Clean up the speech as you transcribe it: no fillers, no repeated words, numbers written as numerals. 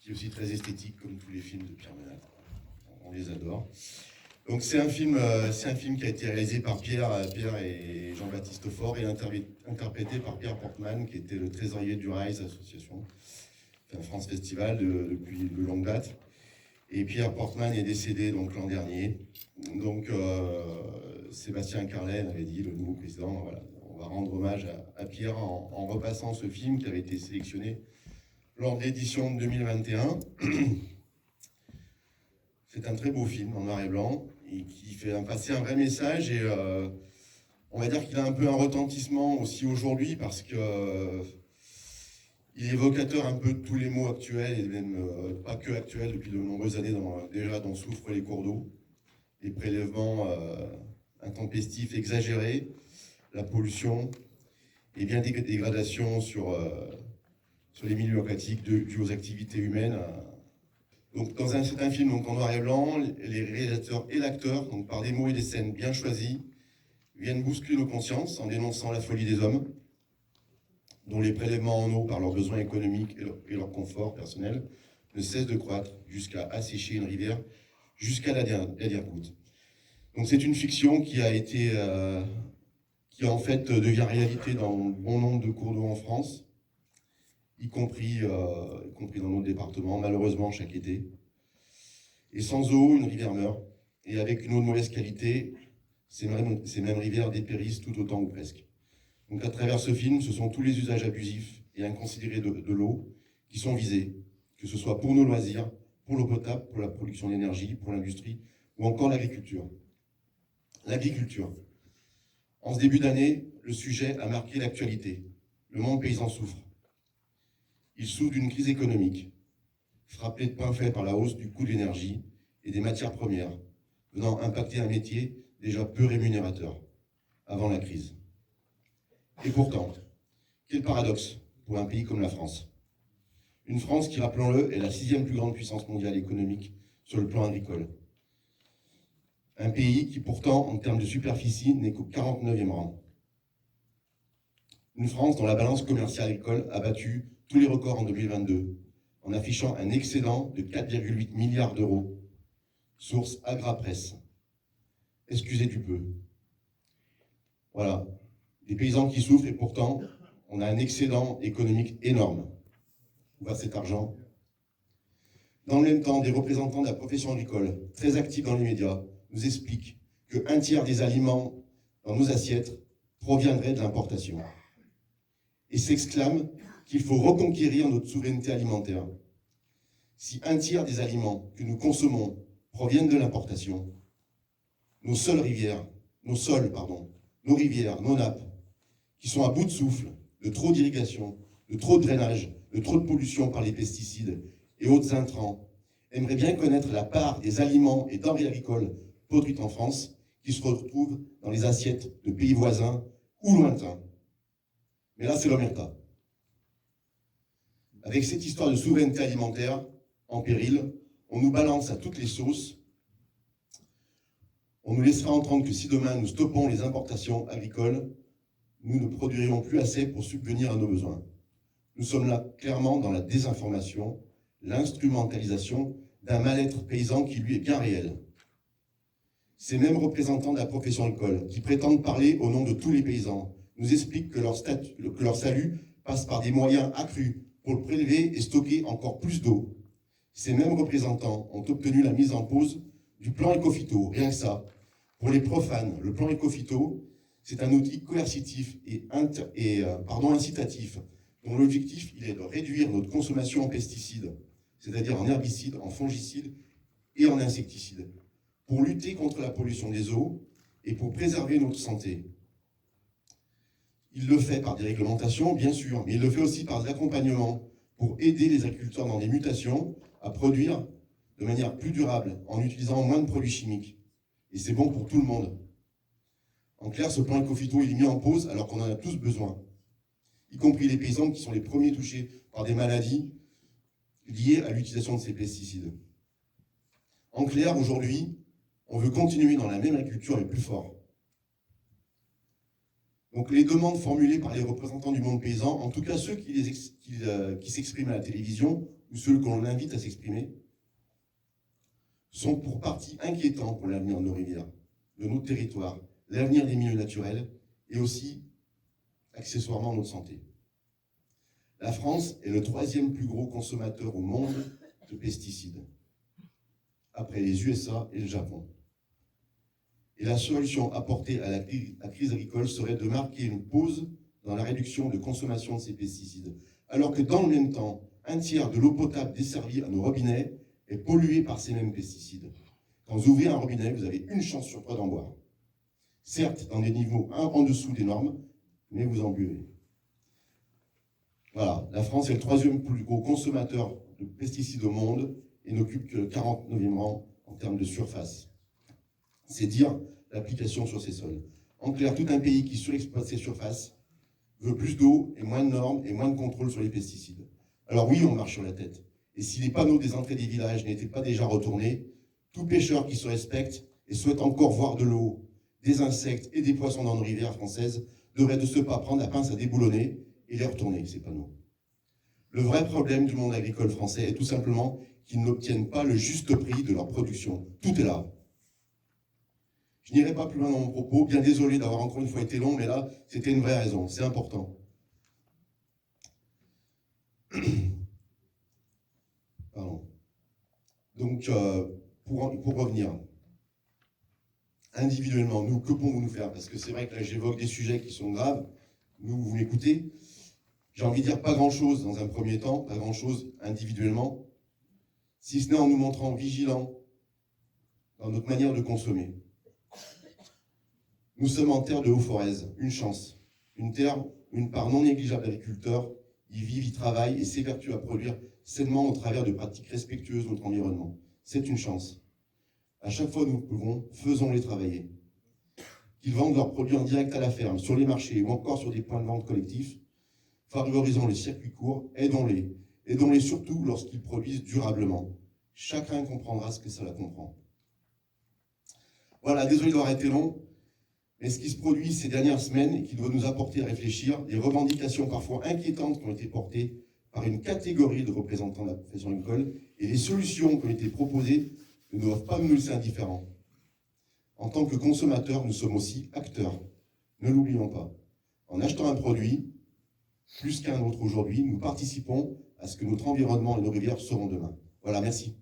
qui est aussi très esthétique, comme tous les films de Pierre Ménat. On les adore. Donc c'est un film qui a été réalisé par Pierre et Jean-Baptiste Faure et interprété par Pierre Portman, qui était le trésorier du RISE Association, enfin, France Festival depuis de longue date. Et Pierre Portman est décédé donc l'an dernier. Donc Sébastien Carlen avait dit, le nouveau président, voilà, on va rendre hommage à Pierre en repassant ce film qui avait été sélectionné lors de l'édition de 2021. C'est un très beau film en noir et blanc et qui fait passer un vrai message et on va dire qu'il a un peu un retentissement aussi aujourd'hui parce que il est évocateur un peu de tous les maux actuels et même pas que actuels depuis de nombreuses années déjà dont souffrent les cours d'eau, les prélèvements intempestifs exagérés, la pollution et bien des dégradations sur les milieux aquatiques dues aux activités humaines. Donc c'est un film donc, en noir et blanc, les réalisateurs et l'acteur, donc par des mots et des scènes bien choisis, viennent bousculer nos consciences en dénonçant la folie des hommes, dont les prélèvements en eau par leurs besoins économiques et leur confort personnel ne cessent de croître jusqu'à assécher une rivière jusqu'à la dernière goutte. Donc c'est une fiction qui en fait devient réalité dans bon nombre de cours d'eau en France, y compris dans nos départements, malheureusement chaque été. Et sans eau, une rivière meurt, et avec une eau de mauvaise qualité, ces mêmes rivières dépérissent tout autant ou presque. Donc à travers ce film, ce sont tous les usages abusifs et inconsidérés de l'eau qui sont visés, que ce soit pour nos loisirs, pour l'eau potable, pour la production d'énergie, pour l'industrie, ou encore l'agriculture. L'agriculture. En ce début d'année, le sujet a marqué l'actualité. Le monde paysan souffre. Il souffre d'une crise économique, frappée de plein fouet par la hausse du coût de l'énergie et des matières premières, venant impacter un métier déjà peu rémunérateur avant la crise. Et pourtant, quel paradoxe pour un pays comme la France. Une France qui, rappelons-le, est la 6e plus grande puissance mondiale économique sur le plan agricole. Un pays qui pourtant, en termes de superficie, n'est qu'au 49e rang. Une France dont la balance commerciale agricole a battu tous les records en 2022, en affichant un excédent de 4,8 milliards d'euros. Source Agrapresse. Excusez du peu. Voilà. Des paysans qui souffrent et pourtant, on a un excédent économique énorme. Où va cet argent? Dans le même temps, des représentants de la profession agricole, très actifs dans les médias, nous expliquent qu'un tiers des aliments dans nos assiettes proviendrait de l'importation. Et s'exclament qu'il faut reconquérir notre souveraineté alimentaire. Si un tiers des aliments que nous consommons proviennent de l'importation, nos rivières, nos nappes, qui sont à bout de souffle, de trop d'irrigation, de trop de drainage, de trop de pollution par les pesticides et autres intrants, aimeraient bien connaître la part des aliments et denrées agricoles produites en France qui se retrouvent dans les assiettes de pays voisins ou lointains. Mais là, c'est l'omerta. Avec cette histoire de souveraineté alimentaire en péril, on nous balance à toutes les sauces. On nous laissera entendre que si demain nous stoppons les importations agricoles, nous ne produirions plus assez pour subvenir à nos besoins. Nous sommes là clairement dans la désinformation, l'instrumentalisation d'un mal-être paysan qui lui est bien réel. Ces mêmes représentants de la profession agricole, qui prétendent parler au nom de tous les paysans, nous expliquent que leur salut passe par des moyens accrus pour le prélever et stocker encore plus d'eau. Ces mêmes représentants ont obtenu la mise en pause du plan Écophyto, rien que ça. Pour les profanes, le plan Écophyto, c'est un outil coercitif et incitatif, dont l'objectif il est de réduire notre consommation en pesticides, c'est-à-dire en herbicides, en fongicides et en insecticides, pour lutter contre la pollution des eaux et pour préserver notre santé. Il le fait par des réglementations, bien sûr, mais il le fait aussi par des accompagnements pour aider les agriculteurs dans des mutations à produire de manière plus durable en utilisant moins de produits chimiques. Et c'est bon pour tout le monde. En clair, ce plan Écophyto, il est mis en pause alors qu'on en a tous besoin, y compris les paysans qui sont les premiers touchés par des maladies liées à l'utilisation de ces pesticides. En clair, aujourd'hui, on veut continuer dans la même agriculture mais plus fort. Donc les demandes formulées par les représentants du monde paysan, en tout cas ceux qui s'expriment à la télévision ou ceux qu'on invite à s'exprimer, sont pour partie inquiétants pour l'avenir de nos rivières, de nos territoires, l'avenir des milieux naturels et aussi, accessoirement, notre santé. La France est le 3e plus gros consommateur au monde de pesticides, après les USA et le Japon. Et la solution apportée à la crise agricole serait de marquer une pause dans la réduction de consommation de ces pesticides, alors que dans le même temps, un tiers de l'eau potable desservie à nos robinets est polluée par ces mêmes pesticides. Quand vous ouvrez un robinet, vous avez une chance sur 3 d'en boire. Certes, dans des niveaux en dessous des normes, mais vous en buvez. Voilà, la France est le 3e plus gros consommateur de pesticides au monde et n'occupe que le 49e rang en termes de surface. C'est dire l'application sur ces sols. En clair, tout un pays qui surexploite ses surfaces veut plus d'eau et moins de normes et moins de contrôle sur les pesticides. Alors oui, on marche sur la tête. Et si les panneaux des entrées des villages n'étaient pas déjà retournés, tout pêcheur qui se respecte et souhaite encore voir de l'eau, des insectes et des poissons dans nos rivières françaises devrait de ce pas prendre la pince à déboulonner et les retourner, ces panneaux. Le vrai problème du monde agricole français est tout simplement qu'ils n'obtiennent pas le juste prix de leur production. Tout est là. Je n'irai pas plus loin dans mon propos, bien désolé d'avoir encore une fois été long, mais là, c'était une vraie raison, c'est important. Pardon. Donc, pour revenir, individuellement, nous, que pouvons-nous faire? Parce que c'est vrai que là, j'évoque des sujets qui sont graves, vous m'écoutez. J'ai envie de dire pas grand-chose dans un premier temps, pas grand-chose individuellement, si ce n'est en nous montrant vigilants dans notre manière de consommer. Nous sommes en terre de Haut-Forez, une chance. Une terre où une part non négligeable d'agriculteurs y vivent, y travaillent et s'évertuent à produire sainement au travers de pratiques respectueuses de notre environnement. C'est une chance. À chaque fois que nous pouvons, faisons-les travailler. Qu'ils vendent leurs produits en direct à la ferme, sur les marchés ou encore sur des points de vente collectifs, favorisons les circuits courts, aidons-les. Aidons-les surtout lorsqu'ils produisent durablement. Chacun comprendra ce que cela comprend. Voilà, désolé d'avoir été long. Mais ce qui se produit ces dernières semaines et qui doit nous apporter à réfléchir, des revendications parfois inquiétantes qui ont été portées par une catégorie de représentants de la profession agricole et les solutions qui ont été proposées ne doivent pas nous laisser indifférents. En tant que consommateurs, nous sommes aussi acteurs. Ne l'oublions pas. En achetant un produit, plus qu'un autre aujourd'hui, nous participons à ce que notre environnement et nos rivières seront demain. Voilà, merci.